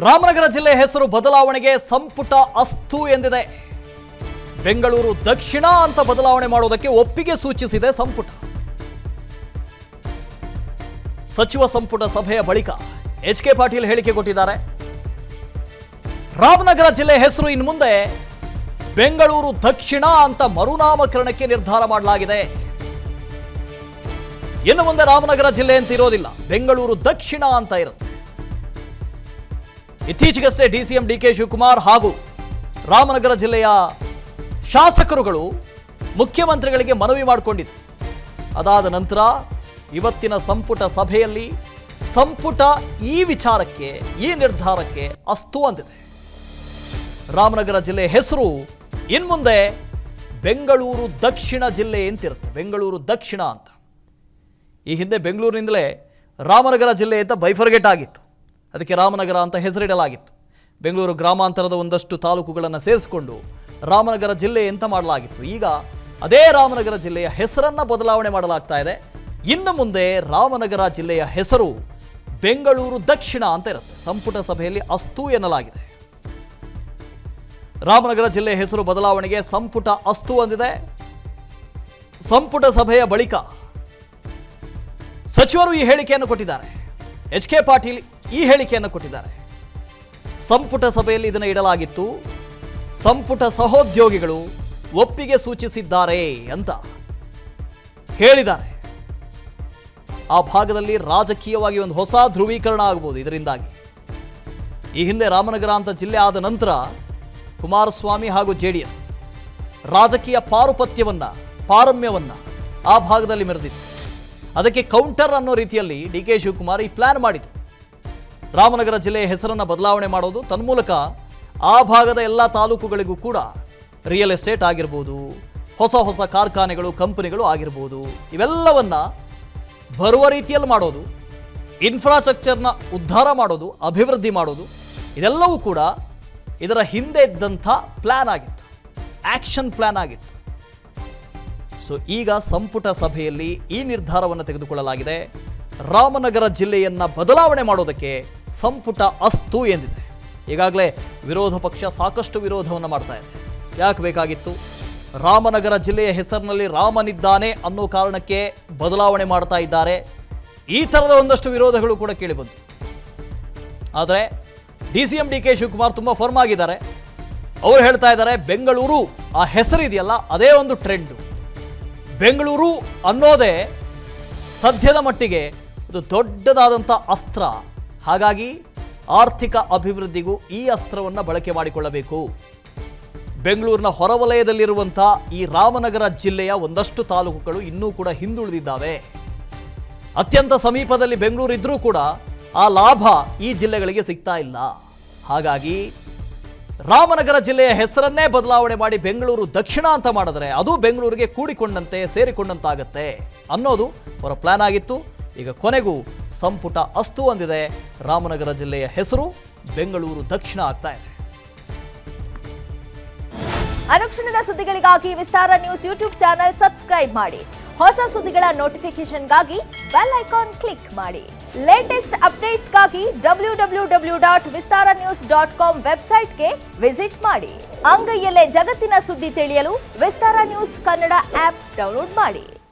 ರಾಮನಗರ ಜಿಲ್ಲೆ ಹೆಸರು ಬದಲಾವಣೆಗೆ ಸಂಪುಟ ಅಸ್ತು ಎಂದಿದೆ. ಬೆಂಗಳೂರು ದಕ್ಷಿಣ ಅಂತ ಬದಲಾವಣೆ ಮಾಡುವುದಕ್ಕೆ ಒಪ್ಪಿಗೆ ಸೂಚಿಸಿದೆ ಸಂಪುಟ. ಸಚಿವ ಸಂಪುಟ ಸಭೆಯ ಬಳಿಕ ಎಚ್.ಕೆ. ಪಾಟೀಲ್ ಹೇಳಿಕೆ ಕೊಟ್ಟಿದ್ದಾರೆ. ರಾಮನಗರ ಜಿಲ್ಲೆ ಹೆಸರು ಇನ್ನು ಮುಂದೆ ಬೆಂಗಳೂರು ದಕ್ಷಿಣ ಅಂತ ಮರುನಾಮಕರಣಕ್ಕೆ ನಿರ್ಧಾರ ಮಾಡಲಾಗಿದೆ. ಇನ್ನು ಮುಂದೆ ರಾಮನಗರ ಜಿಲ್ಲೆ ಅಂತ ಇರೋದಿಲ್ಲ, ಬೆಂಗಳೂರು ದಕ್ಷಿಣ ಅಂತ ಇರುತ್ತೆ. ಇತ್ತೀಚೆಗಷ್ಟೇ ಡಿಸಿಎಂ ಡಿ.ಕೆ. ಶಿವಕುಮಾರ್ ಹಾಗೂ ರಾಮನಗರ ಜಿಲ್ಲೆಯ ಶಾಸಕರುಗಳು ಮುಖ್ಯಮಂತ್ರಿಗಳಿಗೆ ಮನವಿ ಮಾಡಿಕೊಂಡಿದ್ರು. ಅದಾದ ನಂತರ ಇವತ್ತಿನ ಸಂಪುಟ ಸಭೆಯಲ್ಲಿ ಸಂಪುಟ ಈ ವಿಚಾರಕ್ಕೆ, ಈ ನಿರ್ಧಾರಕ್ಕೆ ಅಸ್ತು ಅಂದಿದೆ. ರಾಮನಗರ ಜಿಲ್ಲೆ ಹೆಸರು ಇನ್ಮುಂದೆ ಬೆಂಗಳೂರು ದಕ್ಷಿಣ ಜಿಲ್ಲೆ ಅಂತಿರುತ್ತೆ, ಬೆಂಗಳೂರು ದಕ್ಷಿಣ ಅಂತ. ಈ ಹಿಂದೆ ಬೆಂಗಳೂರಿನಿಂದಲೇ ರಾಮನಗರ ಜಿಲ್ಲೆ ಅಂತ ಬೈಫರ್ಗೇಟ್ ಆಗಿತ್ತು, ಅದಕ್ಕೆ ರಾಮನಗರ ಅಂತ ಹೆಸರಿಡಲಾಗಿತ್ತು. ಬೆಂಗಳೂರು ಗ್ರಾಮಾಂತರದ ಒಂದಷ್ಟು ತಾಲೂಕುಗಳನ್ನು ಸೇರಿಸಿಕೊಂಡು ರಾಮನಗರ ಜಿಲ್ಲೆ ಅಂತ ಮಾಡಲಾಗಿತ್ತು. ಈಗ ಅದೇ ರಾಮನಗರ ಜಿಲ್ಲೆಯ ಹೆಸರನ್ನು ಬದಲಾವಣೆ ಮಾಡಲಾಗ್ತಾ ಇದೆ. ಇನ್ನು ಮುಂದೆ ರಾಮನಗರ ಜಿಲ್ಲೆಯ ಹೆಸರು ಬೆಂಗಳೂರು ದಕ್ಷಿಣ ಅಂತ ಇರುತ್ತೆ. ಸಂಪುಟ ಸಭೆಯಲ್ಲಿ ಅಸ್ತು ಎನ್ನಲಾಗಿದೆ. ರಾಮನಗರ ಜಿಲ್ಲೆ ಹೆಸರು ಬದಲಾವಣೆಗೆ ಸಂಪುಟ ಅಸ್ತು ಅಂದಿದೆ. ಸಂಪುಟ ಸಭೆಯ ಬಳಿಕ ಸಚಿವರು ಈ ಹೇಳಿಕೆಯನ್ನು ಕೊಟ್ಟಿದ್ದಾರೆ. ಎಚ್.ಕೆ. ಪಾಟೀಲ್ ಈ ಹೇಳಿಕೆಯನ್ನು ಕೊಟ್ಟಿದ್ದಾರೆ. ಸಂಪುಟ ಸಭೆಯಲ್ಲಿ ಇದನ್ನು ಇಡಲಾಗಿತ್ತು, ಸಂಪುಟ ಸಹೋದ್ಯೋಗಿಗಳು ಒಪ್ಪಿಗೆ ಸೂಚಿಸಿದ್ದಾರೆ ಅಂತ ಹೇಳಿದ್ದಾರೆ. ಆ ಭಾಗದಲ್ಲಿ ರಾಜಕೀಯವಾಗಿ ಒಂದು ಹೊಸ ಧ್ರುವೀಕರಣ ಆಗಬಹುದು ಇದರಿಂದಾಗಿ. ಈ ಹಿಂದೆ ರಾಮನಗರ ಅಂತ ಜಿಲ್ಲೆ ಆದ ನಂತರ ಕುಮಾರಸ್ವಾಮಿ ಹಾಗೂ ಜೆಡಿಎಸ್ ರಾಜಕೀಯ ಪಾರಮ್ಯವನ್ನ ಆ ಭಾಗದಲ್ಲಿ ಮೆರೆದಿತ್ತು. ಅದಕ್ಕೆ ಕೌಂಟರ್ ಅನ್ನೋ ರೀತಿಯಲ್ಲಿ ಡಿ.ಕೆ. ಶಿವಕುಮಾರ್ ಈ ಪ್ಲಾನ್ ಮಾಡಿದ್ರು. ರಾಮನಗರ ಜಿಲ್ಲೆಯ ಹೆಸರನ್ನು ಬದಲಾವಣೆ ಮಾಡೋದು, ತನ್ಮೂಲಕ ಆ ಭಾಗದ ಎಲ್ಲ ತಾಲೂಕುಗಳಿಗೂ ಕೂಡ ರಿಯಲ್ ಎಸ್ಟೇಟ್ ಆಗಿರ್ಬೋದು, ಹೊಸ ಹೊಸ ಕಾರ್ಖಾನೆಗಳು, ಕಂಪನಿಗಳು ಆಗಿರ್ಬೋದು, ಇವೆಲ್ಲವನ್ನ ಬರುವ ರೀತಿಯಲ್ಲಿ ಮಾಡೋದು, ಇನ್ಫ್ರಾಸ್ಟ್ರಕ್ಚರ್ನ ಉದ್ಧಾರ ಮಾಡೋದು, ಅಭಿವೃದ್ಧಿ ಮಾಡೋದು, ಇದೆಲ್ಲವೂ ಕೂಡ ಇದರ ಹಿಂದೆ ಇದ್ದಂಥ ಪ್ಲಾನ್ ಆಗಿತ್ತು, ಆಕ್ಷನ್ ಪ್ಲಾನ್ ಆಗಿತ್ತು. ಸೊ ಈಗ ಸಂಪುಟ ಸಭೆಯಲ್ಲಿ ಈ ನಿರ್ಧಾರವನ್ನು ತೆಗೆದುಕೊಳ್ಳಲಾಗಿದೆ. ರಾಮನಗರ ಜಿಲ್ಲೆಯನ್ನು ಬದಲಾವಣೆ ಮಾಡೋದಕ್ಕೆ ಸಂಪುಟ ಅಸ್ತು ಎಂದಿದೆ. ಈಗಾಗಲೇ ವಿರೋಧ ಪಕ್ಷ ಸಾಕಷ್ಟು ವಿರೋಧವನ್ನು ಮಾಡ್ತಾ ಇದೆ. ಯಾಕೆ ಬೇಕಾಗಿತ್ತು? ರಾಮನಗರ ಜಿಲ್ಲೆಯ ಹೆಸರಿನಲ್ಲಿ ರಾಮನಿದ್ದಾನೆ ಅನ್ನೋ ಕಾರಣಕ್ಕೆ ಬದಲಾವಣೆ ಮಾಡ್ತಾ ಇದ್ದಾರೆ. ಈ ಥರದ ಒಂದಷ್ಟು ವಿರೋಧಗಳು ಕೂಡ ಕೇಳಿಬಂತು. ಆದರೆ ಡಿಸಿಎಂ ಡಿ.ಕೆ. ಶಿವಕುಮಾರ್ ತುಂಬ ಫರ್ಮ್ ಆಗಿದ್ದಾರೆ. ಅವರು ಹೇಳ್ತಾ ಇದ್ದಾರೆ, ಬೆಂಗಳೂರು ಆ ಹೆಸರಿದೆಯಲ್ಲ ಅದೇ ಒಂದು ಟ್ರೆಂಡು. ಬೆಂಗಳೂರು ಅನ್ನೋದೇ ಸದ್ಯದ ಮಟ್ಟಿಗೆ ಒಂದು ದೊಡ್ಡದಾದಂಥ ಅಸ್ತ್ರ. ಹಾಗಾಗಿ ಆರ್ಥಿಕ ಅಭಿವೃದ್ಧಿಗೂ ಈ ಅಸ್ತ್ರವನ್ನು ಬಳಕೆ ಮಾಡಿಕೊಳ್ಳಬೇಕು. ಬೆಂಗಳೂರಿನ ಹೊರವಲಯದಲ್ಲಿರುವಂಥ ಈ ರಾಮನಗರ ಜಿಲ್ಲೆಯ ಒಂದಷ್ಟು ತಾಲೂಕುಗಳು ಇನ್ನೂ ಕೂಡ ಹಿಂದುಳಿದಿದ್ದಾವೆ. ಅತ್ಯಂತ ಸಮೀಪದಲ್ಲಿ ಬೆಂಗಳೂರು ಇದ್ರೂ ಕೂಡ ಆ ಲಾಭ ಈ ಜಿಲ್ಲೆಗಳಿಗೆ ಸಿಗ್ತಾ ಇಲ್ಲ. ಹಾಗಾಗಿ ರಾಮನಗರ ಜಿಲ್ಲೆಯ ಹೆಸರನ್ನೇ ಬದಲಾವಣೆ ಮಾಡಿ ಬೆಂಗಳೂರು ದಕ್ಷಿಣ ಅಂತ ಮಾಡಿದ್ರೆ ಅದು ಬೆಂಗಳೂರಿಗೆ ಕೂಡಿಕೊಂಡಂತೆ, ಸೇರಿಕೊಂಡಂತಾಗತ್ತೆ ಅನ್ನೋದು ಅವರ ಪ್ಲಾನ್ ಆಗಿತ್ತು. ಈಗ ಕೊನೆಗೂ ಸಂಪುಟ ಅಸ್ತು ಅಂದಿದೆ. ರಾಮನಗರ ಜಿಲ್ಲೆಯ ಹೆಸರು ಬೆಂಗಳೂರು ದಕ್ಷಿಣ ಆಗ್ತಾ ಇದೆ. ಅನುಕ್ಷಣದ ಸುದ್ದಿಗಳಿಗಾಗಿ ವಿಸ್ತಾರ ನ್ಯೂಸ್ ಯೂಟ್ಯೂಬ್ ಚಾನೆಲ್ ಸಬ್ಸ್ಕ್ರೈಬ್ ಮಾಡಿ. ಹೊಸ ಸುದ್ದಿಗಳ ನೋಟಿಫಿಕೇಶನ್ಗಾಗಿ ಬೆಲ್ ಐಕಾನ್ ಕ್ಲಿಕ್ ಮಾಡಿ. ಲೇಟೆಸ್ಟ್ ಅಪ್ಡೇಟ್ಸ್ಗಾಗಿ www.vistaranews.com ವೆಬ್ಸೈಟ್ಗೆ ವಿಸಿಟ್ ಮಾಡಿ. ಅಂಗೈಯಲ್ಲೇ ಜಗತ್ತಿನ ಸುದ್ದಿ ತಿಳಿಯಲು ವಿಸ್ತಾರ ನ್ಯೂಸ್ ಕನ್ನಡ ಆಪ್ ಡೌನ್ಲೋಡ್ ಮಾಡಿ.